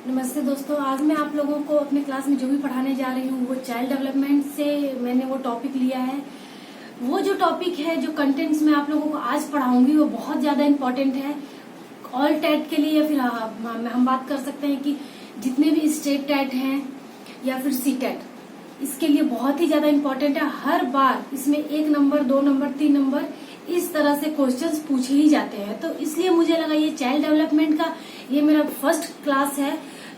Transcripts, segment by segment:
नमस्ते दोस्तों, आज मैं आप लोगों को अपने क्लास में जो भी पढ़ाने जा रही हूँ वो चाइल्ड डेवलपमेंट से मैंने वो टॉपिक लिया है। वो जो टॉपिक है, जो कंटेंट्स मैं आप लोगों को आज पढ़ाऊंगी वो बहुत ज्यादा इम्पोर्टेंट है ऑल टेट के लिए, या फिर हम बात कर सकते हैं कि जितने भी स्टेट टेट हैं या फिर सी टेट, इसके लिए बहुत ही ज्यादा इम्पोर्टेंट है। हर बार इसमें 1 नंबर 2 नंबर 3 नंबर इस तरह से क्वेश्चंस पूछे ही जाते हैं। तो इसलिए मुझे लगा ये चाइल्ड डेवलपमेंट का ये मेरा फर्स्ट क्लास है,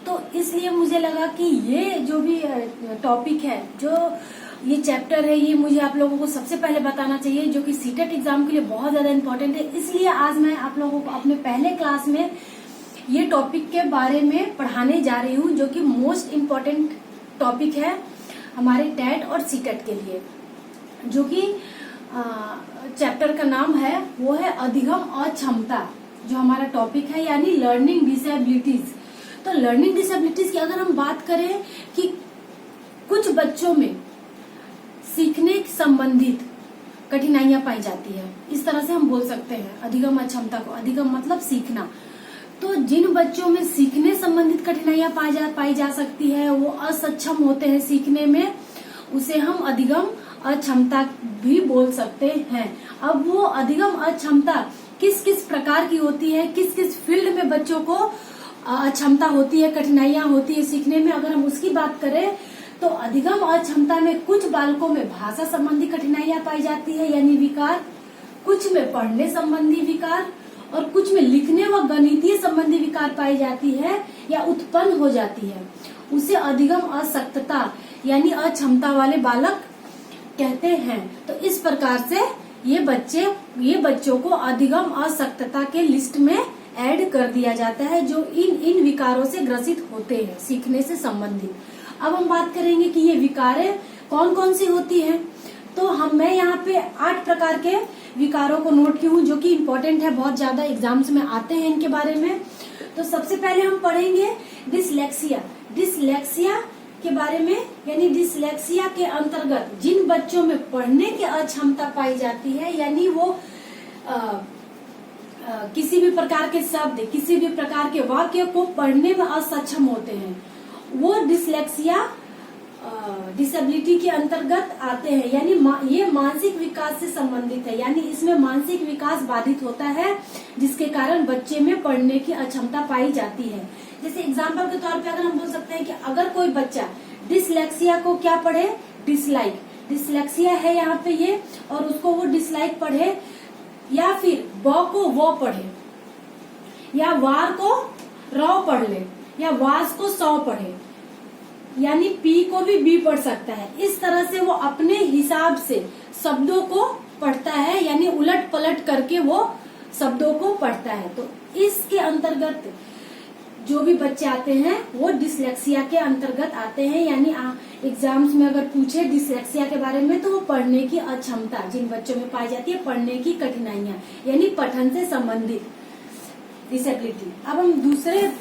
तो इसलिए मुझे लगा कि ये जो भी टॉपिक है, जो ये चैप्टर है, ये मुझे आप लोगों को सबसे पहले बताना चाहिए, जो कि सीटेट एग्जाम के लिए बहुत ज्यादा इम्पोर्टेंट है। इसलिए आज मैं आप लोगों को अपने पहले क्लास में ये टॉपिक के बारे में पढ़ाने जा रही हूँ, जो कि मोस्ट इम्पोर्टेंट टॉपिक है हमारे टेट और सीटेट के लिए। जो कि चैप्टर का नाम है वो है अधिगम अक्षमता, जो हमारा टॉपिक है, यानी लर्निंग डिसेबिलिटीज। तो लर्निंग डिसेबिलिटीज की अगर हम बात करें कि कुछ बच्चों में सीखने संबंधित कठिनाइयां पाई जाती है, इस तरह से हम बोल सकते हैं अधिगम अक्षमता को। अधिगम मतलब सीखना। तो जिन बच्चों में सीखने संबंधित कठिनाइयां पाई जा सकती है, वो असक्षम होते हैं सीखने में, उसे हम अधिगम अक्षमता भी बोल सकते हैं। अब वो अधिगम अक्षमता किस किस प्रकार की होती है, किस किस फील्ड में बच्चों को अक्षमता होती है, कठिनाइयां होती है सीखने में, अगर हम उसकी बात करें तो अधिगम अक्षमता में कुछ बालकों में भाषा संबंधी कठिनाइयां पाई जाती है, यानी विकार, कुछ में पढ़ने संबंधी विकार, और कुछ में लिखने व गणितीय संबंधी विकार पाई जाती है या उत्पन्न हो जाती है। उसे अधिगम अशक्तता यानी अक्षमता वाले बालक कहते हैं। तो इस प्रकार से ये बच्चों को अधिगम अशक्तता के लिस्ट में ऐड कर दिया जाता है, जो इन विकारों से ग्रसित होते हैं सीखने से संबंधित। अब हम बात करेंगे कि ये विकारें कौन कौन सी होती हैं। तो मैं यहाँ पे 8 प्रकार के विकारों को नोट की हूँ, जो कि इम्पोर्टेंट है, बहुत ज्यादा एग्जाम्स में आते हैं इनके बारे में। तो सबसे पहले हम पढ़ेंगे डिसलेक्सिया के बारे में, यानी डिसलेक्सिया के अंतर्गत जिन बच्चों में पढ़ने की अक्षमता पाई जाती है, यानी वो किसी भी प्रकार के शब्द, किसी भी प्रकार के वाक्य को पढ़ने में असक्षम होते हैं, वो डिसलेक्सिया डिसेबिलिटी के अंतर्गत आते हैं। यानी ये मानसिक विकास से संबंधित है, यानी इसमें मानसिक विकास बाधित होता है, जिसके कारण बच्चे में पढ़ने की अक्षमता पाई जाती है। जैसे एग्जाम्पल के तौर पे अगर हम बोल सकते हैं कि अगर कोई बच्चा डिसलेक्सिया को क्या पढ़े, डिसलेक्सिया है यहाँ पे ये, और उसको वो डिसलाइक पढ़े, या फिर ब को वो पढ़े, या वार को रौ पढ़ ले, या वास को सौ पढ़े, यानी पी को भी बी पढ़ सकता है। इस तरह से वो अपने हिसाब से शब्दों को पढ़ता है, यानी उलट पलट करके वो शब्दों को पढ़ता है। तो इसके अंतर्गत जो भी बच्चे आते हैं वो डिसलेक्सिया के अंतर्गत आते हैं। यानी एग्जाम्स में अगर पूछे डिसलेक्सिया के बारे में, तो वो पढ़ने की अक्षमता जिन बच्चों में पाई जाती है, पढ़ने की कठिनाइयां, यानी पठन से संबंधित डिसेबिलिटी। अब हम दूसरे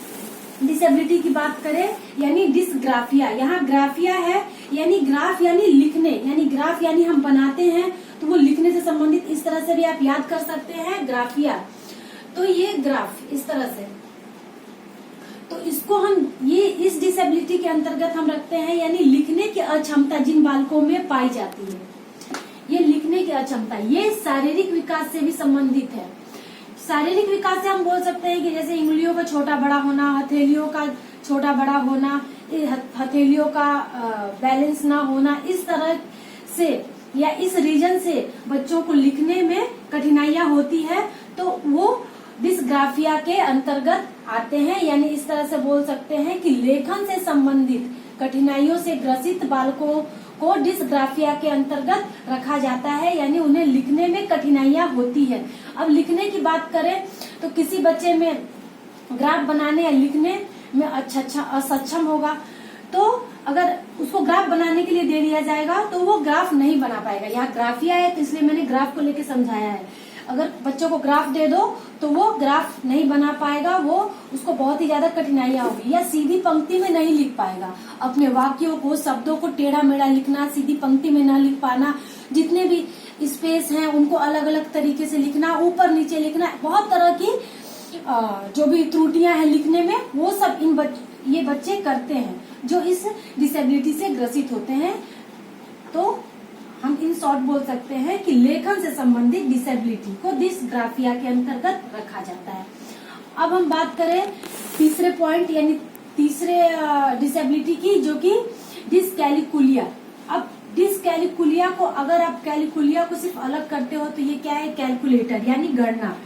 डिसेबिलिटी की बात करें, यानी डिसग्राफिया। यहाँ ग्राफिया है, यानी ग्राफ यानी लिखने, यानी ग्राफ यानी हम बनाते हैं, तो वो लिखने से संबंधित, इस तरह से भी आप याद कर सकते हैं ग्राफिया। तो ये ग्राफ इस तरह से, तो इसको हम ये इस डिसेबिलिटी के अंतर्गत हम रखते हैं, यानी लिखने की अक्षमता जिन बालकों में पाई जाती है, ये लिखने की अक्षमता, ये शारीरिक विकास से भी संबंधित है। शारीरिक विकास से हम बोल सकते हैं कि जैसे उंगलियों का छोटा बड़ा होना, हथेलियों का छोटा बड़ा होना, हथेलियों का बैलेंस ना होना, इस तरह से या इस रीजन से बच्चों को लिखने में कठिनाइयां होती है, तो वो डिसग्राफिया के अंतर्गत आते हैं। यानी इस तरह से बोल सकते हैं कि लेखन से संबंधित कठिनाइयों से ग्रसित बालकों को डिसग्राफिया के अंतर्गत रखा जाता है, यानी उन्हें लिखने में कठिनाइयां होती है। अब लिखने की बात करें तो किसी बच्चे में ग्राफ बनाने या लिखने में असक्षम होगा, तो अगर उसको ग्राफ बनाने के लिए दे दिया जाएगा तो वो ग्राफ नहीं बना पाएगा। यहाँ ग्राफिया है तो इसलिए मैंने ग्राफ को लेके समझाया है। अगर बच्चों को ग्राफ दे दो तो वो ग्राफ नहीं बना पाएगा, वो उसको बहुत ही ज्यादा कठिनाइयां होगी, या सीधी पंक्ति में नहीं लिख पाएगा। अपने वाक्यों को, शब्दों को टेढ़ा मेढ़ा लिखना, सीधी पंक्ति में ना लिख पाना, जितने भी स्पेस हैं उनको अलग अलग तरीके से लिखना, ऊपर नीचे लिखना, बहुत तरह की जो भी त्रुटियां हैं लिखने में, वो सब ये बच्चे करते हैं जो इस डिसेबिलिटी से ग्रसित होते हैं। तो हम इन शॉर्ट बोल सकते हैं कि लेखन से संबंधित डिसेबिलिटी को डिसग्राफिया के अंतर्गत रखा जाता है। अब हम बात करें तीसरे पॉइंट यानी तीसरे डिसेबिलिटी की, जो कि डिसकैलिकुलिया। अब डिसकैलिकुलिया को अगर आप कैलिकुलिया को सिर्फ अलग करते हो तो ये क्या है, कैलकुलेटर यानी गणना।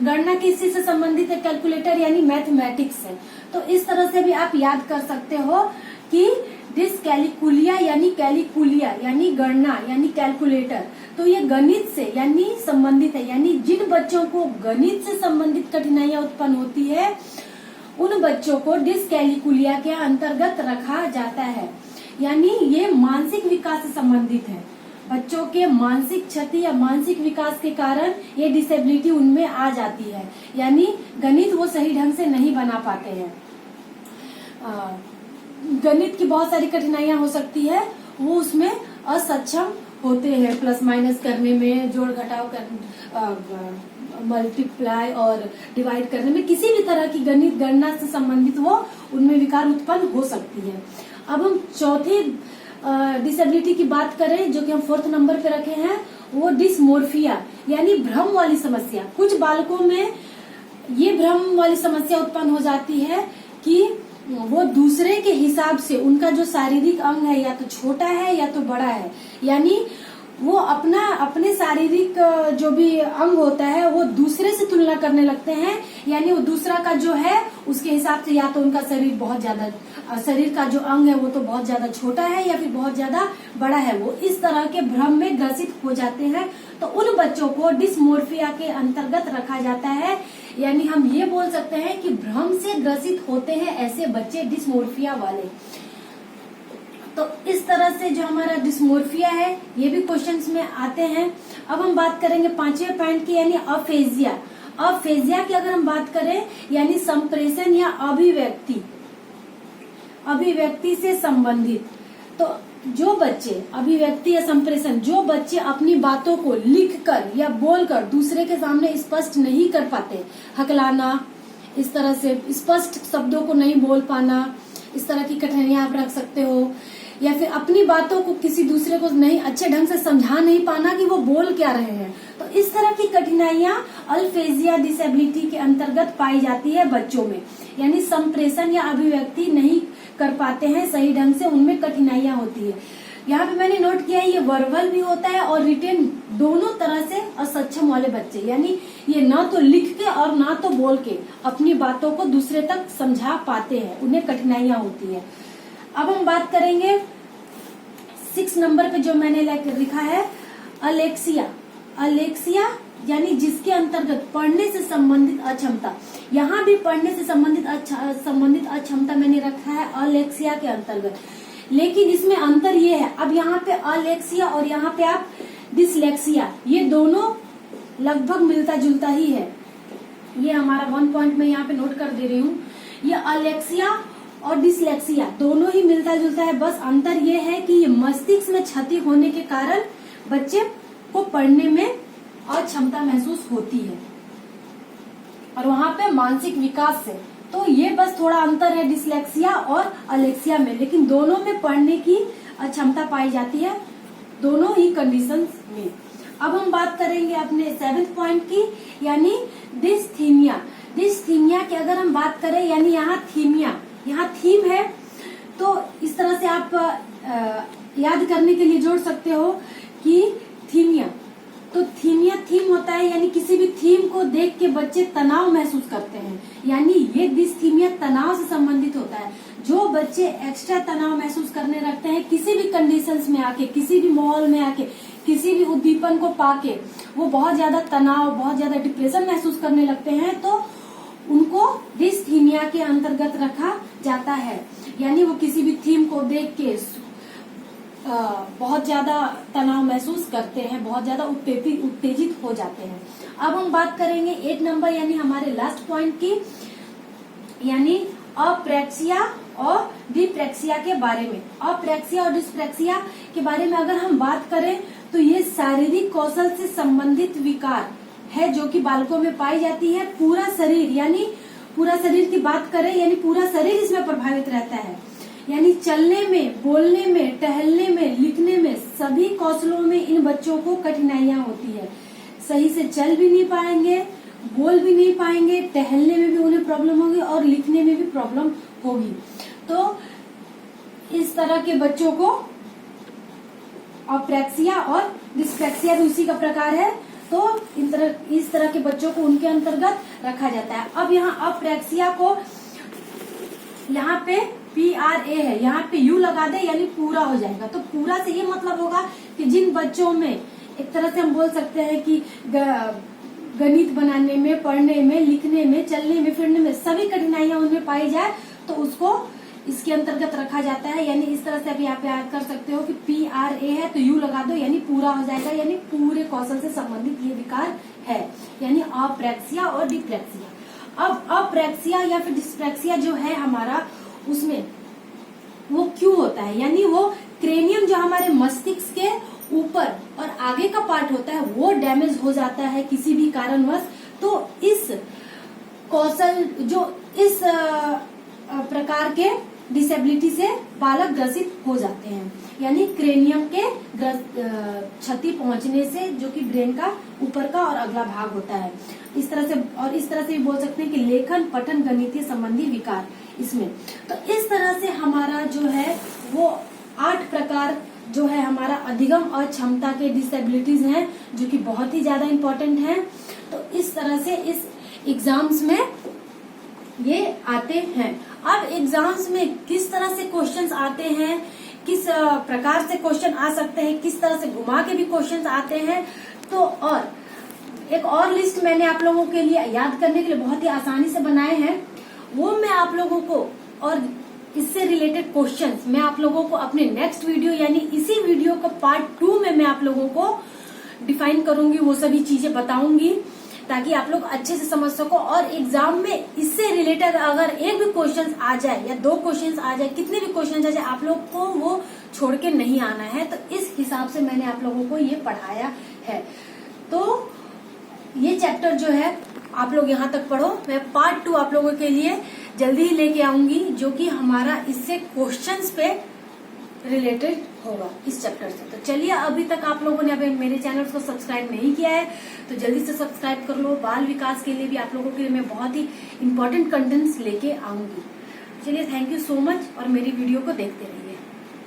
गणना किसी से संबंधित है, कैलकुलेटर यानी मैथमेटिक्स है। तो इस तरह से भी आप याद कर सकते हो कि डिसकैलिकुलिया यानी कैलिकुलिया यानी गणना यानी कैलकुलेटर। तो ये गणित से यानी संबंधित है, यानी जिन बच्चों को गणित से संबंधित कठिनाइयां उत्पन्न होती है उन बच्चों को डिसकैलिकुलिया के अंतर्गत रखा जाता है। यानी ये मानसिक विकास से संबंधित है, बच्चों के मानसिक क्षति या मानसिक विकास के कारण ये डिसेबिलिटी उनमें आ जाती है, यानी गणित वो सही ढंग से नहीं बना पाते हैं। गणित की बहुत सारी कठिनाइयां हो सकती है, वो उसमें असक्षम होते हैं, प्लस माइनस करने में, जोड़ घटाव कर मल्टीप्लाई और डिवाइड करने में, किसी भी तरह की गणित गणना से संबंधित वो उनमें विकार उत्पन्न हो सकती है। अब हम चौथी डिसेबिलिटी की बात करें, जो कि हम 4th नंबर पे रखे हैं, वो डिसमोर्फिया यानी भ्रम वाली समस्या। कुछ बालकों में ये भ्रम वाली समस्या उत्पन्न हो जाती है कि वो दूसरे के हिसाब से उनका जो शारीरिक अंग है या तो छोटा है या तो बड़ा है, यानी वो अपने शारीरिक जो भी अंग होता है वो दूसरे से तुलना करने लगते हैं, यानी वो दूसरा का जो है उसके हिसाब से या तो उनका शरीर बहुत ज्यादा, शरीर का जो अंग है वो तो बहुत ज्यादा छोटा है या फिर बहुत ज्यादा बड़ा है। वो इस तरह के भ्रम में ग्रसित हो जाते हैं, तो उन बच्चों को डिसमोर्फिया के अंतर्गत रखा जाता है। यानी हम ये बोल सकते हैं कि भ्रम से ग्रसित होते हैं ऐसे बच्चे, डिसमोर्फिया वाले। तो इस तरह से जो हमारा डिसमोर्फिया है ये भी क्वेश्चंस में आते हैं। अब हम बात करेंगे 5वें पॉइंट की, यानी अफेजिया। अफेजिया की अगर हम बात करें यानी संप्रेषण या अभिव्यक्ति से संबंधित। तो जो बच्चे अभिव्यक्ति या संप्रेषण, जो बच्चे अपनी बातों को लिखकर या बोलकर दूसरे के सामने स्पष्ट नहीं कर पाते, हकलाना, इस तरह से स्पष्ट शब्दों को नहीं बोल पाना, इस तरह की कठिनाइयां आप रख सकते हो, या फिर अपनी बातों को किसी दूसरे को नहीं अच्छे ढंग से समझा नहीं पाना कि वो बोल क्या रहे हैं। तो इस तरह की कठिनाइयां अल्फेजिया डिसेबिलिटी के अंतर्गत पाई जाती है बच्चों में, यानी संप्रेषण या अभिव्यक्ति नहीं कर पाते हैं सही ढंग से, उनमें कठिनाइयां होती है। यहाँ पे मैंने नोट किया है ये वर्बल भी होता है और रिटेन, दोनों तरह से असक्षम वाले बच्चे, यानी ये ना तो लिख के और ना तो बोल के अपनी बातों को दूसरे तक समझा पाते हैं, उन्हें कठिनाइयां होती है। अब हम बात करेंगे 6 नंबर पे जो मैंने लिखा है अलेक्सिया। अलेक्सिया यानी जिसके अंतर्गत पढ़ने से संबंधित अक्षमता। यहाँ भी पढ़ने से संबंधित अक्षमता मैंने रखा है अलेक्सिया के अंतर्गत, लेकिन इसमें अंतर ये है, अब यहाँ पे अलेक्सिया और यहाँ पे आप डिसलेक्सिया, ये दोनों लगभग मिलता जुलता ही है। ये हमारा 1 पॉइंट में यहाँ पे नोट कर दे रही हूँ। ये अलेक्सिया और डिसलेक्सिया दोनों ही मिलता जुलता है, बस अंतर ये है कि ये मस्तिष्क में क्षति होने के कारण बच्चे को पढ़ने में अक्षमता महसूस होती है, और वहाँ पे मानसिक विकास से। तो ये बस थोड़ा अंतर है डिसलेक्सिया और अलेक्सिया में, लेकिन दोनों में पढ़ने की अक्षमता पाई जाती है, दोनों ही कंडीशंस में। अब हम बात करेंगे अपने 7th पॉइंट की, यानी डिसथीमिया। डिसथीमिया की अगर हम बात करें, यानी यहाँ थीमिया, यहाँ थीम है, तो इस तरह से आप याद करने के लिए जोड़ सकते हो कि थीमिया, तो थीमिया थीम होता है, यानी किसी भी थीम को देख के बच्चे तनाव महसूस करते हैं, यानी ये डिसथीमिया तनाव से संबंधित होता है। जो बच्चे एक्स्ट्रा तनाव महसूस करने लगते हैं किसी भी कंडीशंस में आके, किसी भी माहौल में आके, किसी भी उद्दीपन को पाके वो बहुत ज्यादा तनाव, बहुत ज्यादा डिप्रेशन महसूस करने लगते हैं, तो उनको डिसथीमिया के अंतर्गत रखा जाता है। यानी वो किसी भी थीम को देख के बहुत ज्यादा तनाव महसूस करते हैं, बहुत ज्यादा उत्तेजित हो जाते हैं। अब हम बात करेंगे 8 नंबर यानी हमारे लास्ट पॉइंट की, यानी अप्रेक्सिया और डिप्रेक्सिया के बारे में। अप्रेक्सिया और डिस्प्रेक्सिया के बारे में अगर हम बात करें तो ये शारीरिक कौशल से संबंधित विकार है जो कि बालकों में पाई जाती है। पूरा शरीर यानी पूरा शरीर की बात करें यानी पूरा शरीर इसमें प्रभावित रहता है। यानी चलने में, बोलने में, टहलने में, लिखने में, सभी कौशलों में इन बच्चों को कठिनाइयां होती है। सही से चल भी नहीं पाएंगे, बोल भी नहीं पाएंगे, टहलने में भी उन्हें प्रॉब्लम होगी और लिखने में भी प्रॉब्लम होगी। तो इस तरह के बच्चों को अप्रैक्सिया और डिस्प्रैक्सिया भी उसी का प्रकार है। तो इस तरह के बच्चों को उनके अंतर्गत रखा जाता है। अब यहाँ अप्रैक्सिया को यहाँ पे PRA है, यहाँ पे U लगा दे यानी पूरा हो जाएगा। तो पूरा से ये मतलब होगा कि जिन बच्चों में एक तरह से हम बोल सकते हैं कि गणित बनाने में, पढ़ने में, लिखने में, चलने में, फिरने में सभी कठिनाइयां उनमें पाई जाए तो उसको इसके अंतर्गत रखा जाता है। यानी इस तरह से आप यहाँ पे याद कर सकते हो कि PRA है तो U लगा दो यानी पूरा हो जाएगा, यानी पूरे कौशल से संबंधित ये विकार है, यानी अप्रैक्सिया और डिप्रैक्सिया। अब अप्रैक्सिया या फिर डिस्प्रैक्सिया जो है हमारा, उसमें वो क्यों होता है, यानी वो क्रेनियम जो हमारे मस्तिष्क के ऊपर और आगे का पार्ट होता है वो डैमेज हो जाता है किसी भी कारणवश। तो इस कौशल जो इस प्रकार के डिसेबिलिटी से बालक ग्रसित हो जाते हैं, यानी क्रेनियम के क्षति पहुंचने से, जो कि ब्रेन का ऊपर का और अगला भाग होता है। इस तरह से भी बोल सकते हैं कि लेखन, पठन, गणितीय संबंधी विकार इसमें। तो इस तरह से हमारा जो है वो 8 प्रकार जो है हमारा अधिगम और क्षमता के डिसेबिलिटीज हैं, जो कि बहुत ही ज्यादा इम्पोर्टेंट हैं। तो इस तरह से इस एग्जाम्स में ये आते हैं। अब एग्जाम्स में किस तरह से क्वेश्चंस आते हैं, किस प्रकार से क्वेश्चन आ सकते हैं, किस तरह से घुमा के भी क्वेश्चंस आते हैं, तो और एक और लिस्ट मैंने आप लोगों के लिए याद करने के लिए बहुत ही आसानी से बनाए हैं। वो मैं आप लोगों को और इससे रिलेटेड क्वेश्चंस मैं आप लोगों को अपने नेक्स्ट वीडियो यानी इसी वीडियो का पार्ट 2 में मैं आप लोगों को डिफाइन करूंगी, वो सभी चीजें बताऊंगी ताकि आप लोग अच्छे से समझ सको। और एग्जाम में इससे रिलेटेड अगर एक भी क्वेश्चन आ जाए या 2 क्वेश्चन आ जाए, कितने भी क्वेश्चन आ जाए, आप लोग को वो छोड़ के नहीं आना है। तो इस हिसाब से मैंने आप लोगों को ये पढ़ाया है। तो ये चैप्टर जो है आप लोग यहाँ तक पढ़ो। मैं पार्ट 2 आप लोगों के लिए जल्दी ही लेके आऊंगी, जो कि हमारा इससे क्वेश्चंस पे रिलेटेड होगा इस चैप्टर से। तो चलिए, अभी तक आप लोगों ने अभी मेरे चैनल को सब्सक्राइब नहीं किया है तो जल्दी से सब्सक्राइब कर लो। बाल विकास के लिए भी आप लोगों के लिए मैं बहुत ही इंपॉर्टेंट कंटेंट्स लेके आऊंगी। चलिए, थैंक यू सो मच और मेरी वीडियो को देखते रहिए।